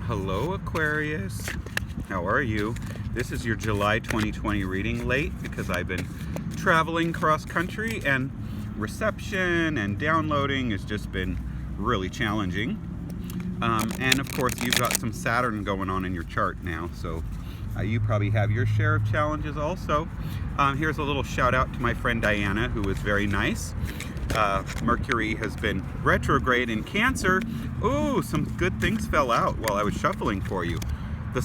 Hello Aquarius, how are you? This is your July 2020 reading, late because I've been traveling cross country and reception and downloading has just been really challenging. And of course you've got some Saturn going on in your chart now, so you probably have your share of challenges also. Here's a little shout out to my friend Diana, who was very nice. Mercury has been retrograde in Cancer. Ooh, some good things fell out while I was shuffling for you.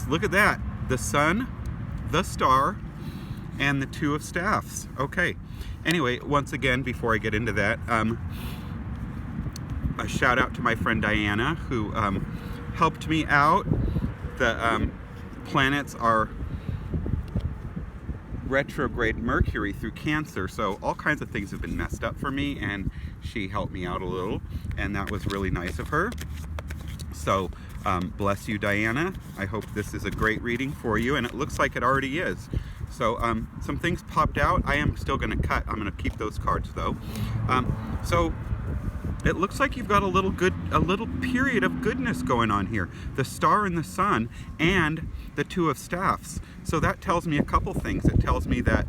Look at that. The Sun, the Star, and the Two of Staffs. Okay. Anyway, once again, before I get into that, a shout out to my friend Diana, who helped me out. The planets are retrograde Mercury through Cancer, so all kinds of things have been messed up for me, and she helped me out a little, and that was really nice of her. So bless you, Diana. I hope this is a great reading for you, and it looks like it already is. So some things popped out. I am still going to cut. I'm going to keep those cards though. So it looks like you've got a little period of goodness going on here. The Star and the Sun and the Two of Staffs. So that tells me a couple things. It tells me that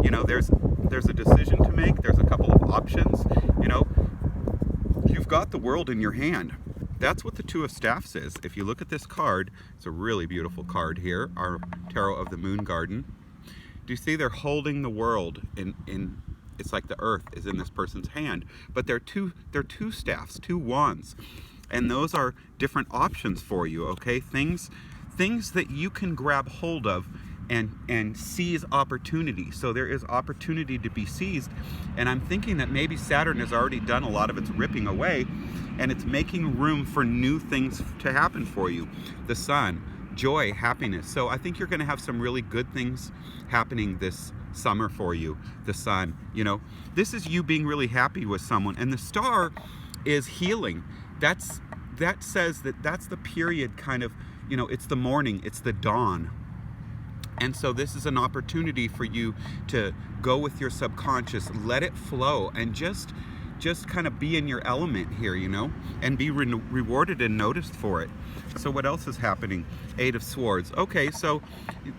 you know, there's a decision to make. There's a couple of options. You know, you've got the world in your hand. That's what the Two of Staffs is. If you look at this card, it's a really beautiful card here. Our Tarot of the Moon Garden. Do you see they're holding the world in it's like the earth is in this person's hand, but they're two staffs, two wands, and those are different options for you. Okay, things that you can grab hold of and seize opportunity. So there is opportunity to be seized, and I'm thinking that maybe Saturn has already done a lot of its ripping away, and it's making room for new things to happen for you. The Sun, joy, happiness. So I think you're going to have some really good things happening this summer for you. The Sun, you know, this is you being really happy with someone, and the Star is healing. That says that that's the period, kind of, you know, it's the morning, it's the dawn. And so this is an opportunity for you to go with your subconscious, let it flow, and just kind of be in your element here, you know, and be rewarded and noticed for it. So what else is happening? Eight of Swords. Okay, so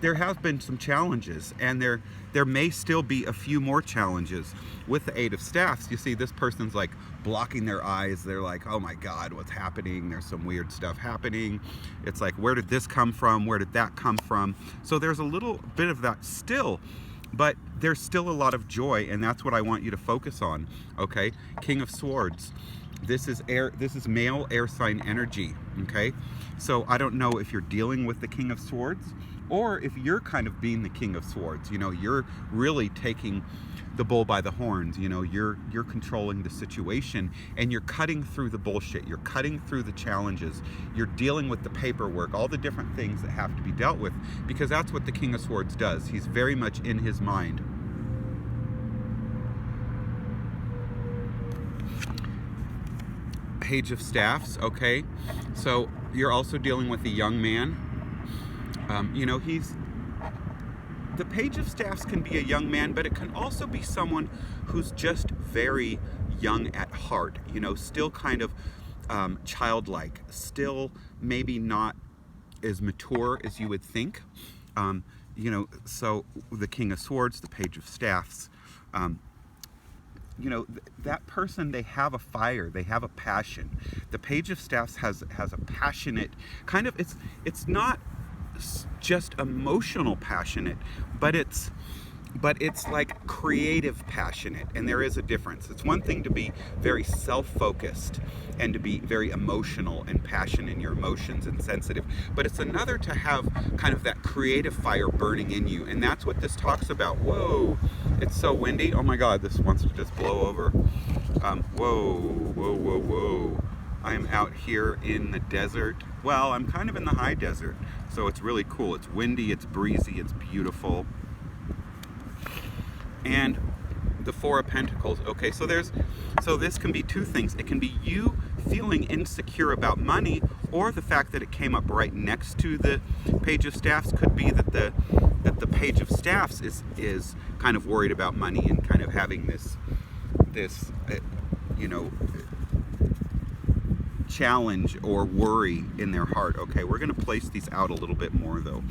there have been some challenges, and there may still be a few more challenges with the Eight of Staffs. You see, this person's like blocking their eyes. They're like, oh my God, what's happening? There's some weird stuff happening. It's like, where did this come from? Where did that come from? So there's a little bit of that still, but there's still a lot of joy, and that's what I want you to focus on. Okay, King of Swords. This is air. This is male air sign energy. Okay, so I don't know if you're dealing with the King of Swords, or if you're kind of being the King of Swords. You know, you're really taking the bull by the horns. You know, you're controlling the situation, and you're cutting through the bullshit. You're cutting through the challenges. You're dealing with the paperwork, all the different things that have to be dealt with, because that's what the King of Swords does. He's very much in his mind. Page of Staffs. Okay, so you're also dealing with a young man. You know, the Page of Staffs can be a young man, but it can also be someone who's just very young at heart, you know, still kind of childlike, still maybe not as mature as you would think. You know, so the King of Swords, the Page of Staffs, you know, that person, they have a fire, they have a passion. The Page of Staffs has a passionate kind of, it's not just emotional passionate, but it's like creative passionate, and there is a difference. It's one thing to be very self-focused and to be very emotional and passionate in your emotions and sensitive, but it's another to have kind of that creative fire burning in you, and that's what this talks about. Whoa, it's so windy. Oh my God, this wants to just blow over. Whoa. I'm out here in the desert. Well, I'm kind of in the high desert, so it's really cool. It's windy, it's breezy, it's beautiful. And the Four of Pentacles. Okay, so this can be two things. It can be you feeling insecure about money, or the fact that it came up right next to the Page of Staffs could be that the Page of Staffs is kind of worried about money and kind of having this you know, challenge or worry in their heart. Okay, we're going to place these out a little bit more though,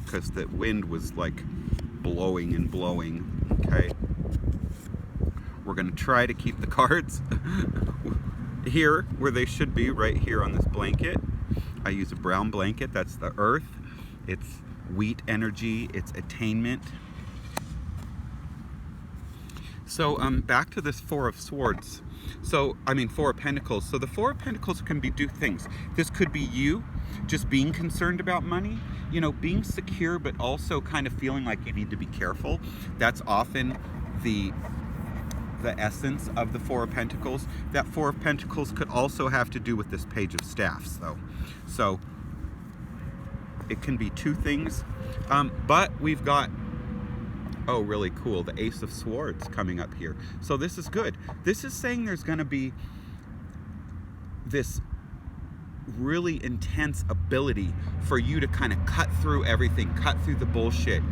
because the wind was like blowing and blowing. Okay, we're going to try to keep the cards here where they should be, right here on this blanket. I use a brown blanket. That's the earth. It's wheat energy. It's attainment. So back to this Four of Swords. So, I mean, Four of Pentacles. So the Four of Pentacles can be two things. This could be you just being concerned about money, you know, being secure, but also kind of feeling like you need to be careful. That's often the essence of the Four of Pentacles. That Four of Pentacles could also have to do with this Page of Staffs, though. So it can be two things. But we've got, oh, really cool, the Ace of Swords coming up here. So this is good. This is saying there's going to be this really intense ability for you to kind of cut through everything, cut through the bullshit,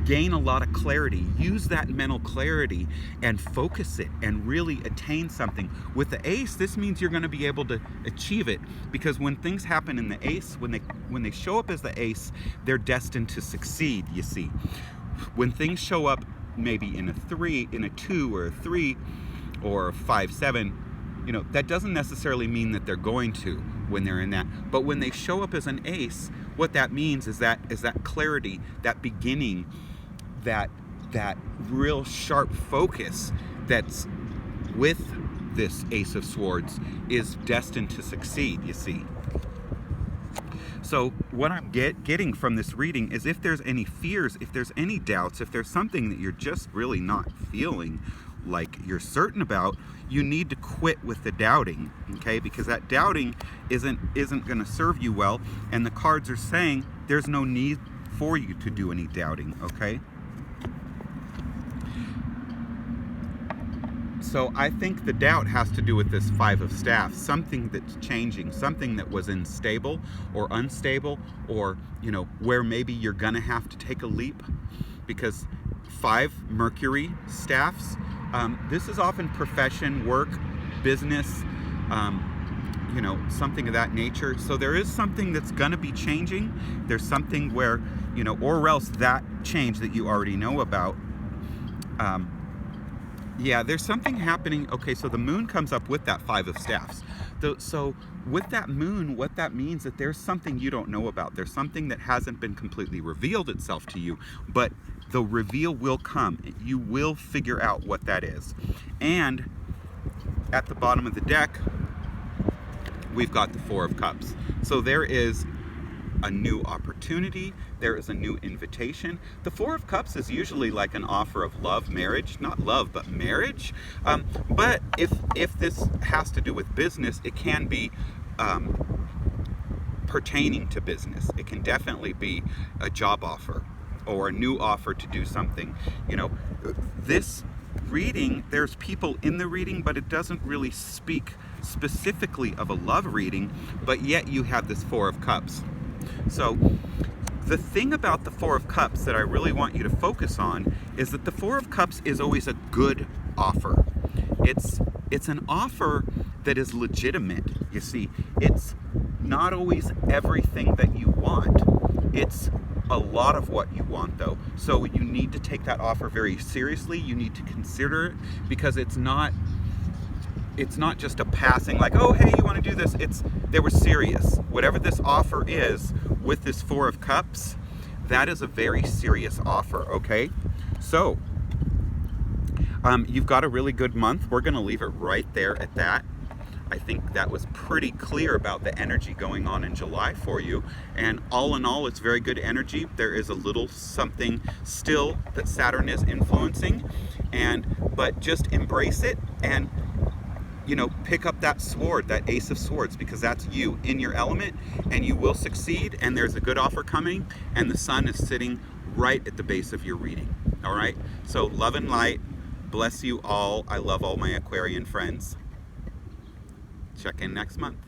gain a lot of clarity. Use that mental clarity and focus it and really attain something. With the Ace, this means you're going to be able to achieve it, because when things happen in the Ace, when they show up as the Ace, they're destined to succeed, you see. When things show up maybe in a 3, in a 2 or a 3 or a 5, 7, you know, that doesn't necessarily mean that they're going to when they're in that. But when they show up as an Ace, what that means is that clarity, that beginning, that real sharp focus that's with this Ace of Swords is destined to succeed, you see. So what I'm getting from this reading is, if there's any fears, if there's any doubts, if there's something that you're just really not feeling like you're certain about, you need to quit with the doubting, okay? Because that doubting isn't going to serve you well, and the cards are saying there's no need for you to do any doubting, okay? So I think the doubt has to do with this Five of Staffs, something that's changing, something that was unstable, or you know, where maybe you're gonna have to take a leap, because 5 Mercury staffs, this is often profession, work, business, you know, something of that nature. So there is something that's gonna be changing. There's something where, you know, or else that change that you already know about, yeah, there's something happening. Okay, so the moon comes up with that Five of Staffs. So with that moon, what that means that there's something you don't know about. There's something that hasn't been completely revealed itself to you, but the reveal will come. You will figure out what that is. And at the bottom of the deck, we've got the Four of Cups. So there is a new opportunity. There is a new invitation. The Four of Cups is usually like an offer of love, marriage, not love, but marriage. But if this has to do with business, it can be pertaining to business. It can definitely be a job offer or a new offer to do something. You know, this reading, there's people in the reading, but it doesn't really speak specifically of a love reading, but yet you have this Four of Cups. So the thing about the Four of Cups that I really want you to focus on is that the Four of Cups is always a good offer. It's an offer that is legitimate. You see, it's not always everything that you want. It's a lot of what you want, though. So you need to take that offer very seriously. You need to consider it, because it's not just a passing, like, oh, hey, you want to do this. They were serious. Whatever this offer is with this Four of Cups, that is a very serious offer, okay? So, you've got a really good month. We're going to leave it right there at that. I think that was pretty clear about the energy going on in July for you. And all in all, it's very good energy. There is a little something still that Saturn is influencing, but just embrace it and, you know, pick up that sword, that Ace of Swords, because that's you in your element, and you will succeed, and there's a good offer coming, and the sun is sitting right at the base of your reading. All right? So love and light. Bless you all. I love all my Aquarian friends. Check in next month.